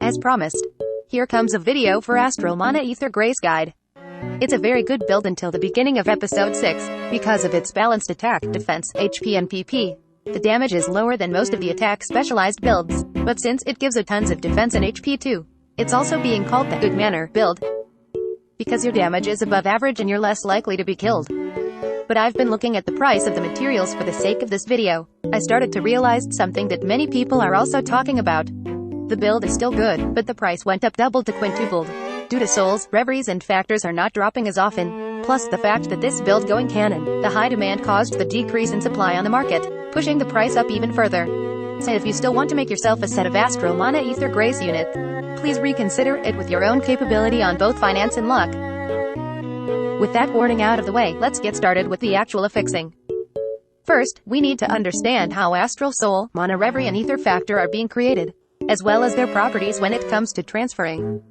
As promised, here comes a video for Astral Mana Ether Grace guide. It's a very good build until the beginning of episode 6, because of its balanced attack, defense, HP and PP. The damage is lower than most of the attack specialized builds, but since it gives a tons of defense and HP too, it's also being called the good manner build, because your damage is above average and you're less likely to be killed. But I've been looking at the price of the materials for the sake of this video. I started to realize something that many people are also talking about. The build is still good, but the price went up doubled to quintupled. Due to souls, reveries and factors are not dropping as often, plus the fact that this build going canon, the high demand caused the decrease in supply on the market, pushing the price up even further. So if you still want to make yourself a set of Astral Mana Ether Grace unit, please reconsider it with your own capability on both finance and luck. With that warning out of the way, let's get started with the actual affixing. First, we need to understand how Astral Soul, Mana Reverie and Ether Factor are being created, as well as their properties when it comes to transferring.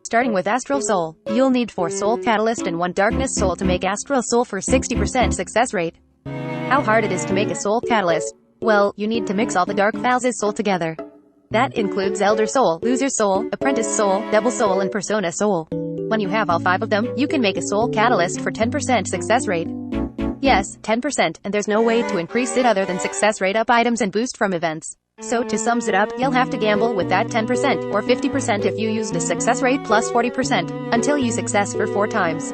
Starting with Astral Soul, you'll need 4 Soul Catalyst and 1 Darkness Soul to make Astral Soul for 60% success rate. How hard it is to make a Soul Catalyst? Well, you need to mix all the Dark Phases Soul together. That includes Elder Soul, Loser Soul, Apprentice Soul, Devil Soul and Persona Soul. When you have all 5 of them, you can make a Soul Catalyst for 10% success rate. Yes, 10%, and there's no way to increase it other than success rate up items and boost from events. So to sums it up, you'll have to gamble with that 10%, or 50% if you used a success rate plus 40%, until you success for 4 times.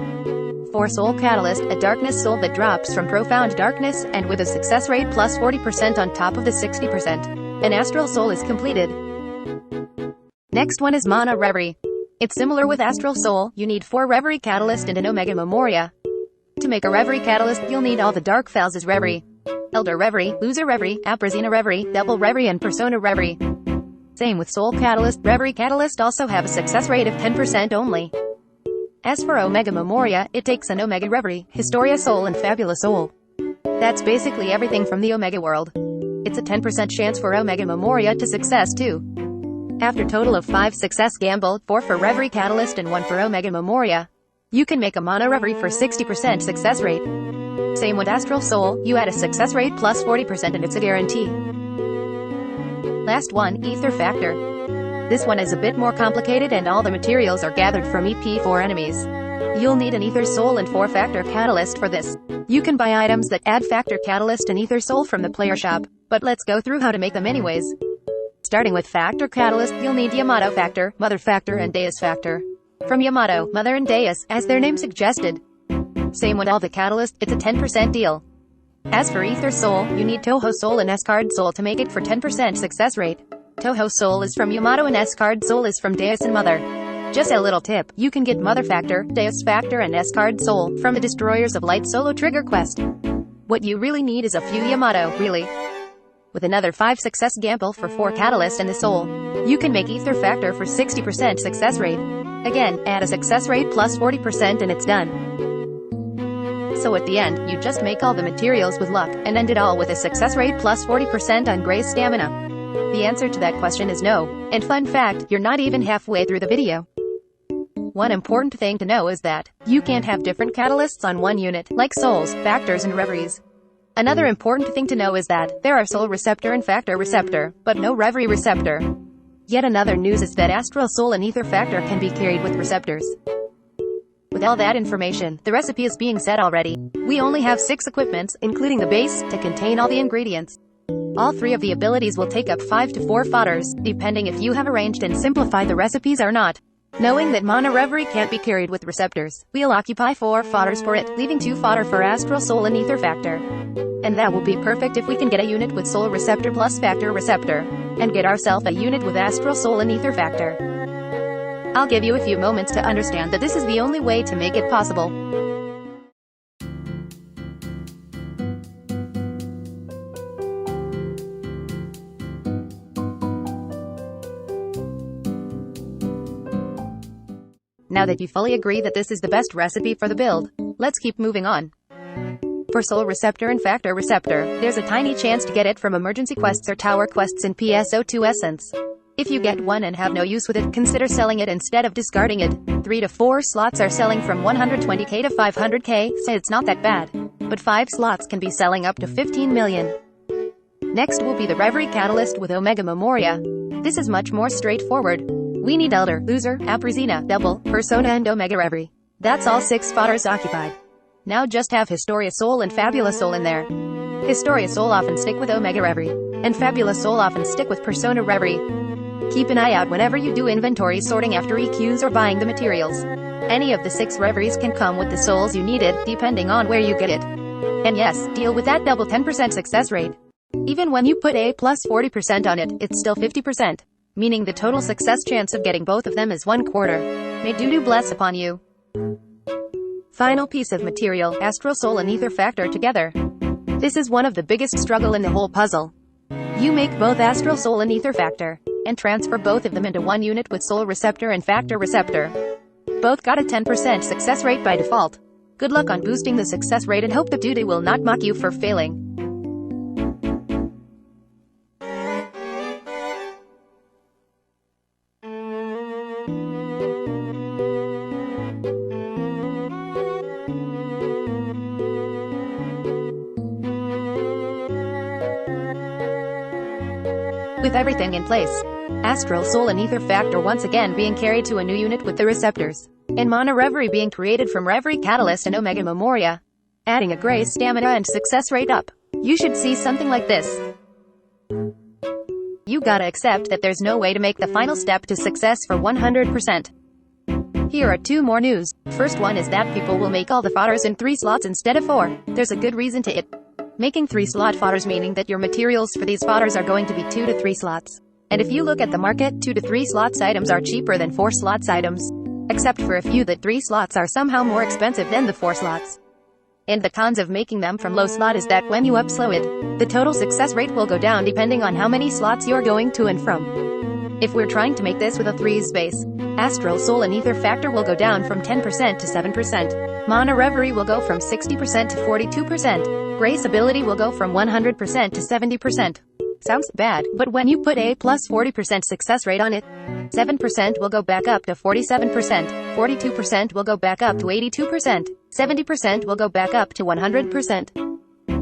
4 Soul Catalyst, a Darkness Soul that drops from Profound Darkness, and with a success rate plus 40% on top of the 60%. An Astral Soul is completed. Next one is Mana Reverie. It's similar with Astral Soul, you need 4 Reverie Catalyst and an Omega Memoria. To make a Reverie Catalyst, you'll need all the Dark Phases Reverie. Elder Reverie, Loser Reverie, Aprazina Reverie, Devil Reverie and Persona Reverie. Same with Soul Catalyst, Reverie Catalyst also have a success rate of 10% only. As for Omega Memoria, it takes an Omega Reverie, Historia Soul and Fabula Soul. That's basically everything from the Omega world. It's a 10% chance for Omega Memoria to success too. After total of 5 success gamble, 4 for Reverie Catalyst and 1 for Omega Memoria, you can make a Mana Reverie for 60% success rate. Same with Astral Soul, you add a success rate plus 40% and it's a guarantee. Last one, Ether Factor. This one is a bit more complicated and all the materials are gathered from EP4 enemies. You'll need an Ether Soul and 4 Factor Catalyst for this. You can buy items that add Factor Catalyst and Ether Soul from the player shop, but let's go through how to make them anyways. Starting with Factor Catalyst, you'll need Yamato Factor, Mother Factor and Deus Factor. From Yamato, Mother and Deus, as their name suggested. Same with all the Catalyst, it's a 10% deal. As for Ether Soul, you need Toho Soul and S-Card Soul to make it for 10% success rate. Toho Soul is from Yamato and S-Card Soul is from Deus and Mother. Just a little tip, you can get Mother Factor, Deus Factor and S-Card Soul from the Destroyers of Light solo trigger quest. What you really need is a few Yamato, really. With another 5 success gamble for 4 Catalyst and the Soul, you can make Ether Factor for 60% success rate. Again, add a success rate plus 40% and it's done. So at the end, you just make all the materials with luck, and end it all with a success rate plus 40% on Grace Stamina. The answer to that question is no. And fun fact, you're not even halfway through the video. One important thing to know is that you can't have different catalysts on one unit, like souls, factors and reveries. Another important thing to know is that there are soul receptor and factor receptor, but no reverie receptor. Yet another news is that Astral Soul and Ether Factor can be carried with receptors. With all that information, the recipe is being set already. We only have 6 equipments, including the base, to contain all the ingredients. All 3 of the abilities will take up 5 to 4 fodders, depending if you have arranged and simplified the recipes or not. Knowing that Mana Reverie can't be carried with receptors, we'll occupy 4 fodders for it, leaving 2 fodder for Astral Soul and Ether Factor. And that will be perfect if we can get a unit with Soul Receptor plus Factor Receptor, and get ourselves a unit with Astral Soul and Ether Factor. I'll give you a few moments to understand that this is the only way to make it possible. Now that you fully agree that this is the best recipe for the build, let's keep moving on. For Soul Receptor and Factor Receptor, there's a tiny chance to get it from emergency quests or tower quests in PSO2 Essence. If you get one and have no use with it, consider selling it instead of discarding it. 3 to 4 slots are selling from 120k to 500k, so it's not that bad. But 5 slots can be selling up to 15 million. Next will be the Reverie Catalyst with Omega Memoria. This is much more straightforward. We need Elder, Loser, Aprisina, Double, Persona and Omega Reverie. That's all 6 fodders occupied. Now just have Historia Soul and Fabulous Soul in there. Historia Soul often stick with Omega Reverie, and Fabulous Soul often stick with Persona Reverie. Keep an eye out whenever you do inventory sorting after EQs or buying the materials. Any of the 6 Reveries can come with the souls you needed, depending on where you get it. And yes, deal with that double 10% success rate. Even when you put a plus 40% on it, it's still 50%, meaning the total success chance of getting both of them is 1/4. May Dudu bless upon you. Final piece of material, Astral Soul and Ether Factor together. This is one of the biggest struggle in the whole puzzle. You make both Astral Soul and Ether Factor, and transfer both of them into one unit with Soul Receptor and Factor Receptor. Both got a 10% success rate by default. Good luck on boosting the success rate and hope the duty will not mock you for failing. With everything in place, Astral Soul and Ether Factor once again being carried to a new unit with the receptors, and Mana Reverie being created from Reverie Catalyst and Omega Memoria, adding a Grace stamina and success rate up, you should see something like this. You gotta accept that there's no way to make the final step to success for 100%. Here are 2 more news. First one is that people will make all the fodders in 3 slots instead of 4. There's a good reason to it. Making 3 slot fodders meaning that your materials for these fodders are going to be 2 to 3 slots. And if you look at the market, 2 to 3 slots items are cheaper than 4 slots items. Except for a few that 3 slots are somehow more expensive than the 4 slots. And the cons of making them from low slot is that when you upslow it, the total success rate will go down depending on how many slots you're going to and from. If we're trying to make this with a 3's base, Astral Soul and Ether Factor will go down from 10% to 7%. Mana Reverie will go from 60% to 42%. Grace ability will go from 100% to 70%. Sounds bad, but when you put a plus 40% success rate on it, 7% will go back up to 47%, 42% will go back up to 82%, 70% will go back up to 100%,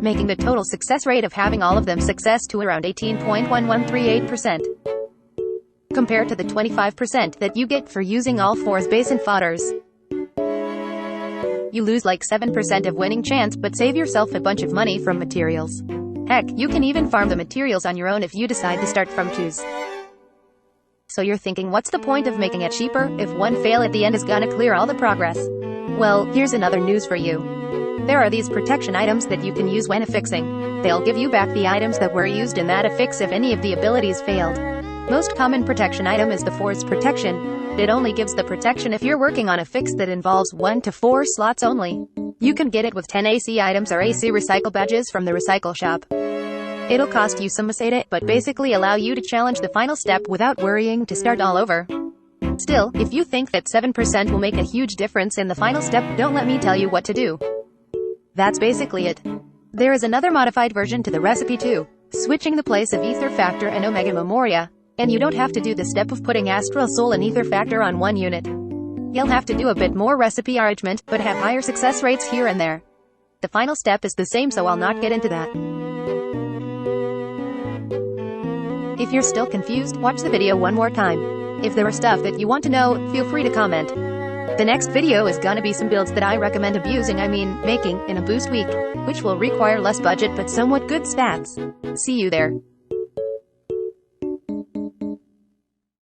making the total success rate of having all of them success to around 18.1138%. Compared to the 25% that you get for using all 4's base and fodders. You lose like 7% of winning chance but save yourself a bunch of money from materials. Heck, you can even farm the materials on your own if you decide to start from 2's. So you're thinking, what's the point of making it cheaper, if one fail at the end is gonna clear all the progress? Well, here's another news for you. There are these protection items that you can use when affixing. They'll give you back the items that were used in that affix if any of the abilities failed. Most common protection item is the 4's protection. It only gives the protection if you're working on a fix that involves 1 to 4 slots only. You can get it with 10 AC items or AC recycle badges from the recycle shop. It'll cost you some Masada, but basically allow you to challenge the final step without worrying to start all over. Still, if you think that 7% will make a huge difference in the final step, don't let me tell you what to do. That's basically it. There is another modified version to the recipe too, switching the place of Ether Factor and Omega Memoria. And you don't have to do the step of putting Astral Soul and Ether Factor on one unit. You'll have to do a bit more recipe arrangement, but have higher success rates here and there. The final step is the same, so I'll not get into that. If you're still confused, watch the video one more time. If there are stuff that you want to know, feel free to comment. The next video is gonna be some builds that I recommend making, in a boost week, which will require less budget but somewhat good stats. See you there.